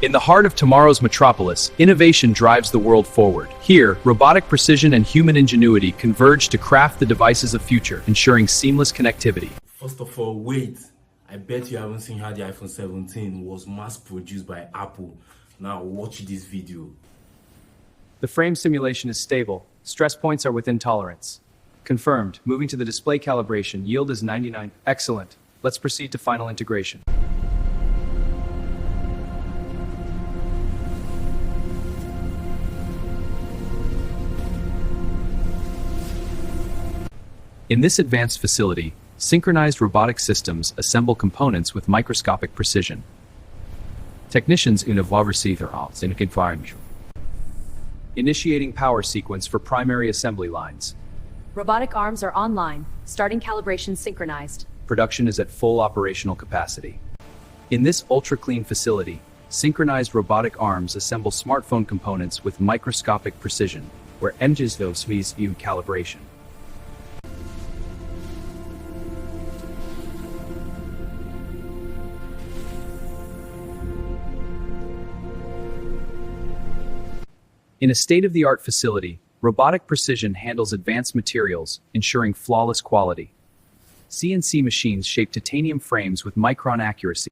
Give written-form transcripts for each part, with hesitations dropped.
In the heart of tomorrow's metropolis, innovation drives the world forward. Here, robotic precision and human ingenuity converge to craft the devices of future, ensuring seamless connectivity. First of all, wait. I bet you haven't seen how the iPhone 17 was mass-produced by Apple. Now watch this video. The frame simulation is stable. Stress points are within tolerance. Confirmed. Moving to the display calibration, yield is 99. Excellent. Let's proceed to final integration. In this advanced facility, synchronized robotic systems assemble components with microscopic precision. Technicians initiating power sequence for primary assembly lines. Robotic arms are online, starting calibration synchronized. Production is at full operational capacity. In this ultra-clean facility, synchronized robotic arms assemble smartphone components with microscopic precision, where engines view calibration. In a state-of-the-art facility, robotic precision handles advanced materials, ensuring flawless quality. CNC machines shape titanium frames with micron accuracy.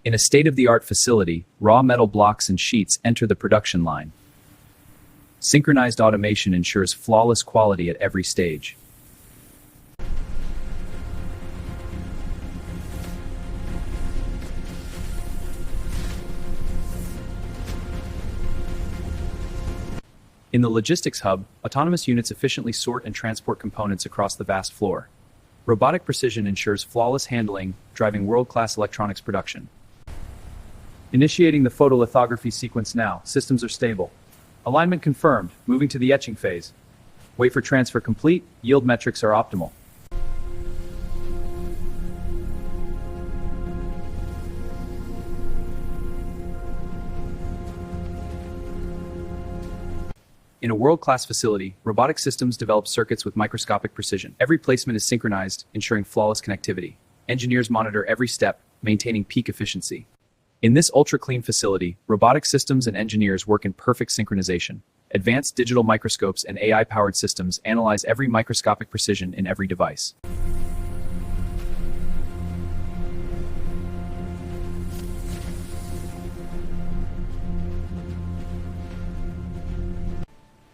In a state-of-the-art facility, raw metal blocks and sheets enter the production line. Synchronized automation ensures flawless quality at every stage. In the logistics hub, autonomous units efficiently sort and transport components across the vast floor. Robotic precision ensures flawless handling, driving world-class electronics production. Initiating the photolithography sequence now. Systems are stable. Alignment confirmed. Moving to the etching phase. Wafer transfer complete. Yield metrics are optimal. In a world-class facility, robotic systems develop circuits with microscopic precision. Every placement is synchronized, ensuring flawless connectivity. Engineers monitor every step, maintaining peak efficiency. In this ultra-clean facility, robotic systems and engineers work in perfect synchronization. Advanced digital microscopes and AI-powered systems analyze every microscopic precision in every device.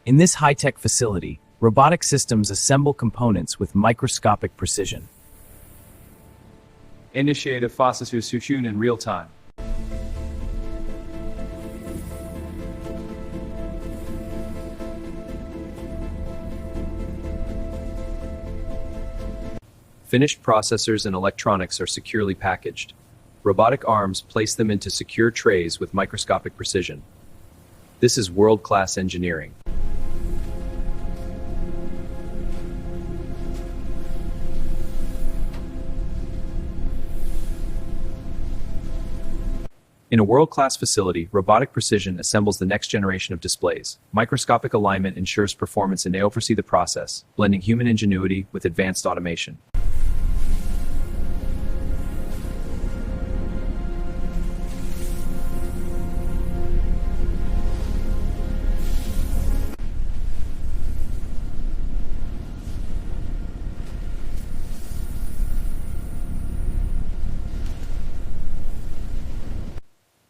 In this high-tech facility, robotic systems assemble components with microscopic precision. Initiate a Futuristic in real time. Finished processors and electronics are securely packaged. Robotic arms place them into secure trays with microscopic precision. This is world-class engineering. In a world-class facility, robotic precision assembles the next generation of displays. Microscopic alignment ensures performance and they oversee the process, blending human ingenuity with advanced automation.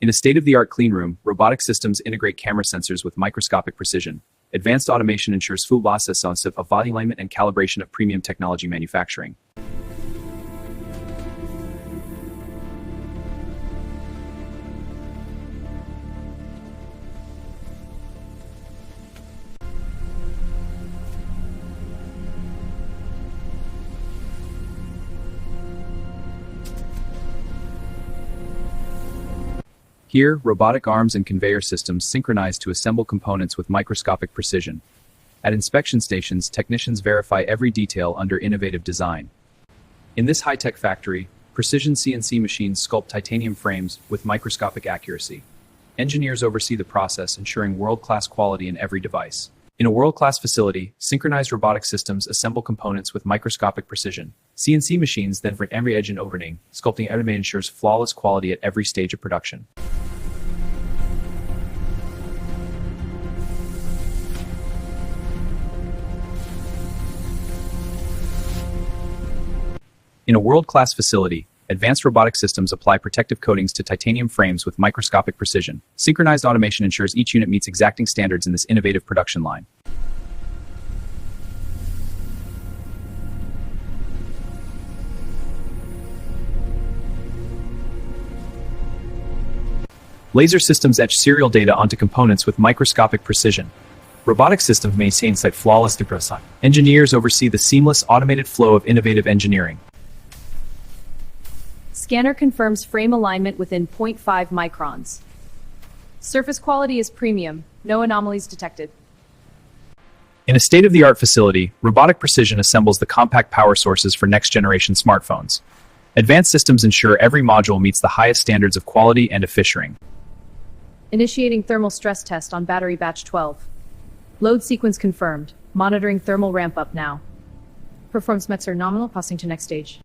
In a state-of-the-art cleanroom, robotic systems integrate camera sensors with microscopic precision. Advanced automation ensures full process of volume alignment and calibration of premium technology manufacturing. Here, robotic arms and conveyor systems synchronize to assemble components with microscopic precision. At inspection stations, technicians verify every detail under innovative design. In this high-tech factory, precision CNC machines sculpt titanium frames with microscopic accuracy. Engineers oversee the process, ensuring world-class quality in every device. In a world-class facility, synchronized robotic systems assemble components with microscopic precision. CNC machines then for every edge and opening, sculpting every ensures flawless quality at every stage of production. In a world-class facility, advanced robotic systems apply protective coatings to titanium frames with microscopic precision. Synchronized automation ensures each unit meets exacting standards in this innovative production line. Laser systems etch serial data onto components with microscopic precision. Robotic systems maintain site flawless design. Engineers oversee the seamless automated flow of innovative engineering. Scanner confirms frame alignment within 0.5 microns. Surface quality is premium, no anomalies detected. In a state-of-the-art facility, robotic precision assembles the compact power sources for next-generation smartphones. Advanced systems ensure every module meets the highest standards of quality and efficiency. Initiating thermal stress test on battery batch 12. Load sequence confirmed. Monitoring thermal ramp up now. Performance metrics are nominal, passing to next stage.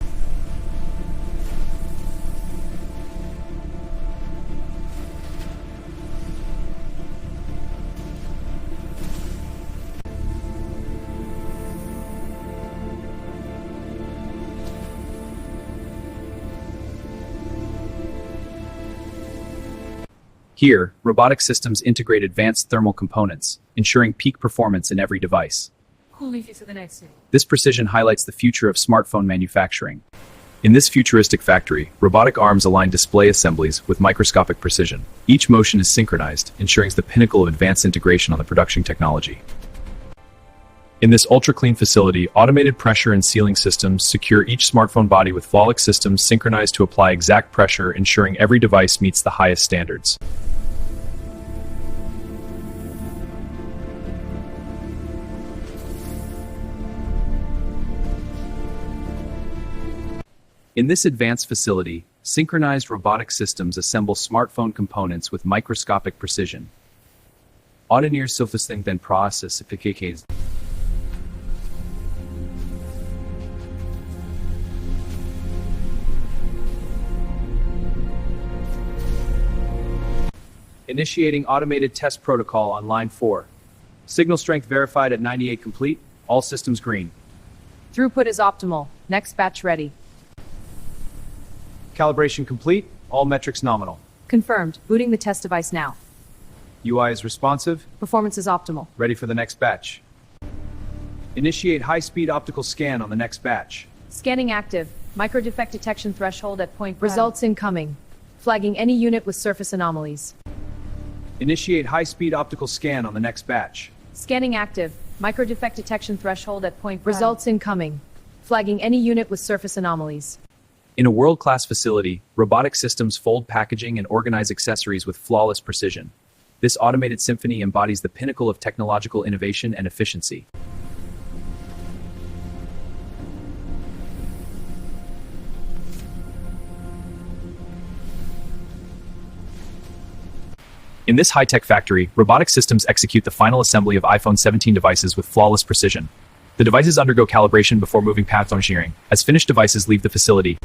Here, robotic systems integrate advanced thermal components, ensuring peak performance in every device. This precision highlights the future of smartphone manufacturing. In this futuristic factory, robotic arms align display assemblies with microscopic precision. Each motion is synchronized, ensuring the pinnacle of advanced integration on the production technology. In this ultra-clean facility, automated pressure and sealing systems secure each smartphone body with flawless systems synchronized to apply exact pressure, ensuring every device meets the highest standards. In this advanced facility, synchronized robotic systems assemble smartphone components with microscopic precision. Engineers sophisticated then process efficacious. Initiating automated test protocol on line 4. Signal strength verified at 98 complete. All systems green. Throughput is optimal. Next batch ready. Calibration complete. All metrics nominal. Confirmed. Booting the test device now. UI is responsive. Performance is optimal. Ready for the next batch. Initiate high-speed optical scan on the next batch. Scanning active. Micro defect detection threshold at point. Results incoming. Flagging any unit with surface anomalies. Initiate high-speed optical scan on the next batch. Scanning active. Micro defect detection threshold at point. Results incoming. Flagging any unit with surface anomalies. In a world-class facility, robotic systems fold packaging and organize accessories with flawless precision. This automated symphony embodies the pinnacle of technological innovation and efficiency. In this high-tech factory, robotic systems execute the final assembly of iPhone 17 devices with flawless precision. The devices undergo calibration before moving past engineering. As finished devices leave the facility,